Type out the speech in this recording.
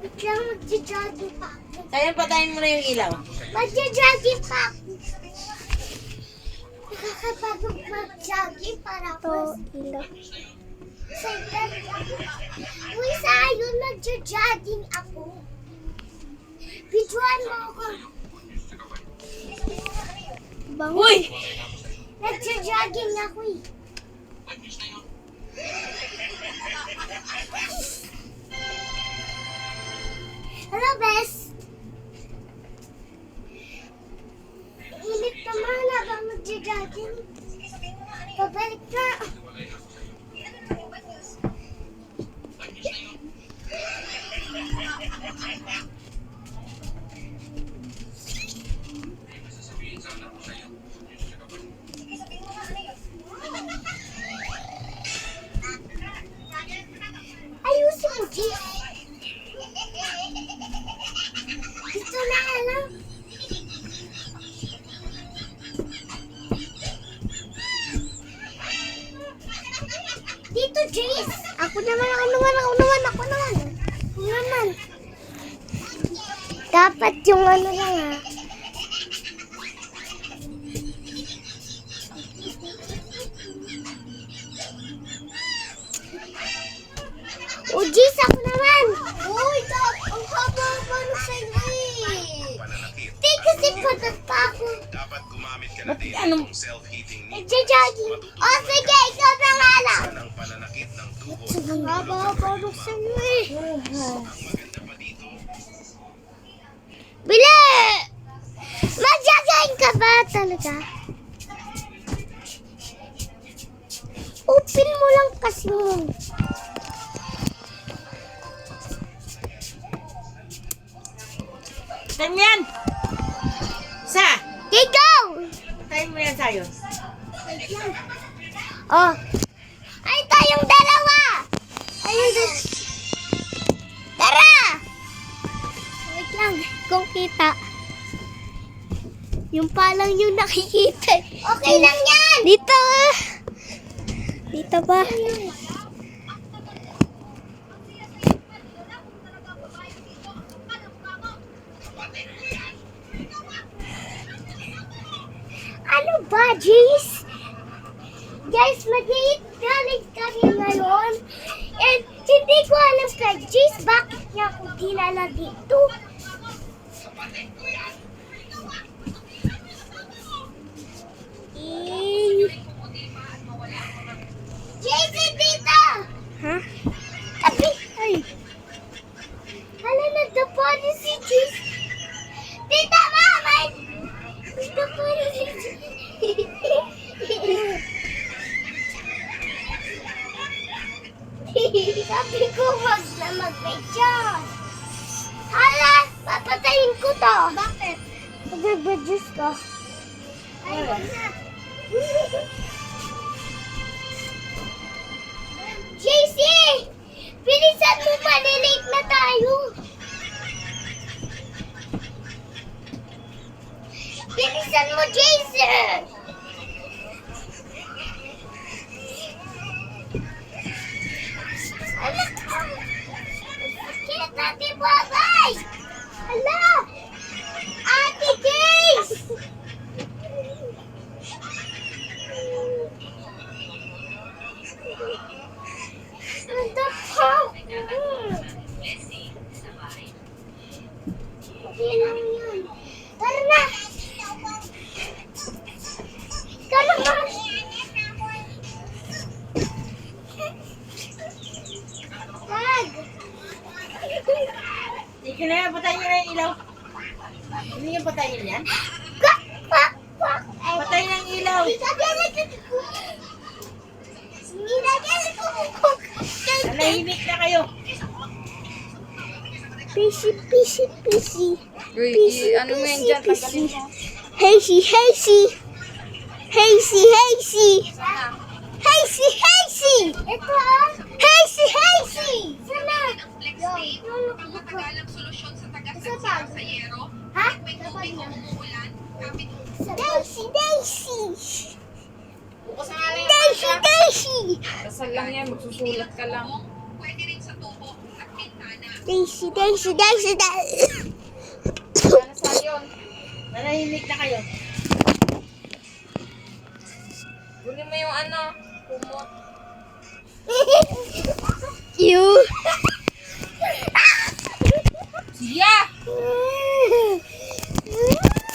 Biglang magja-jogging pa ako. Kaya patayin mo na yung ilaw. Magja-jogging pa ako. Nakakapagod mag-jogging para ako. Ilaw. Excited ako. Uy, sa'yo, magja-jogging ako. Videoan mo ako. Uy! Nagja-jogging ako eh. Hello, Bes. Init naman habang magja-jogging. Pabalik na. Ayusin mo, Jay. Dito na lang. Dito, Jace. Ako naman. Dapat yung ano lang ha. O, Jace, ako naman. Uy, ang haba-haba na sa'yo eh. Di kasi patat pa ako. Dapat gumamit ka na din Anong- ng self-heating needle. Nagja-jogging. O, sige, ikaw na nga lang. Ang pananakit ng tuhod. Ang haba-haba na sa'yo eh. Maganda pa dito. Bili! Mag-jogging ka ba talaga? Open mo lang kasi yun. Time mo yan! Sa! Okay, go! Time mo yan sa'yo. Oh. Ay, tayong dalawa! Ayun, tara! Wait lang. Kung kita. Yung palang yung nakikita. Okay lang yan! Dito. Dito ba? Ano ba, Jace? Guys, mag-eat galing kami ngayon. And hindi ko alam kay Jace bakit niya ako dinala dito. Jace, dito! Ha? Tabi! Ay. Hala, nagdapo ni si Jace. Tita, mama! Nagdapo ni si Jace. Sabi ko, wag na mag-picture. Hala, papatayin ko to. Bakit? Mag-reduce ko. Ay, wag na. JC! Bilisan mo, malilate na tayo. Bilisan mo, Jason! Ala ka! Sakit, Ate Babay! Ala! Ate Jace! Anda pa! Okay lang yan. Tara na! Tara na! Tag! Sige na yan, patayin nyo na yung ilaw. Hindi nyo patayin yan? Kwak! Kwak! Kwak! Ay, Patayin ang ilaw. nilagyan ko. Nanahimik na kayo. Pisi. Uy, ano mo yan dyan? Tanggalin mo. Hazy. Ito ah. Hazy. Sana. Matagalang solusyon sa Isa taga-sa pa. sa Yero. Ha? May tubig o umuulan. Kapit Daisy. Bukas na nga lang yung Daisy. Dasal lang yan, magsusulat ka lang. pwede rin sa tubo at bintana. Daisy, Daisy, Daisy, Daisy. Para sa yun. Nanahimik na kayo. Kunin mo yung ano, kumot. You.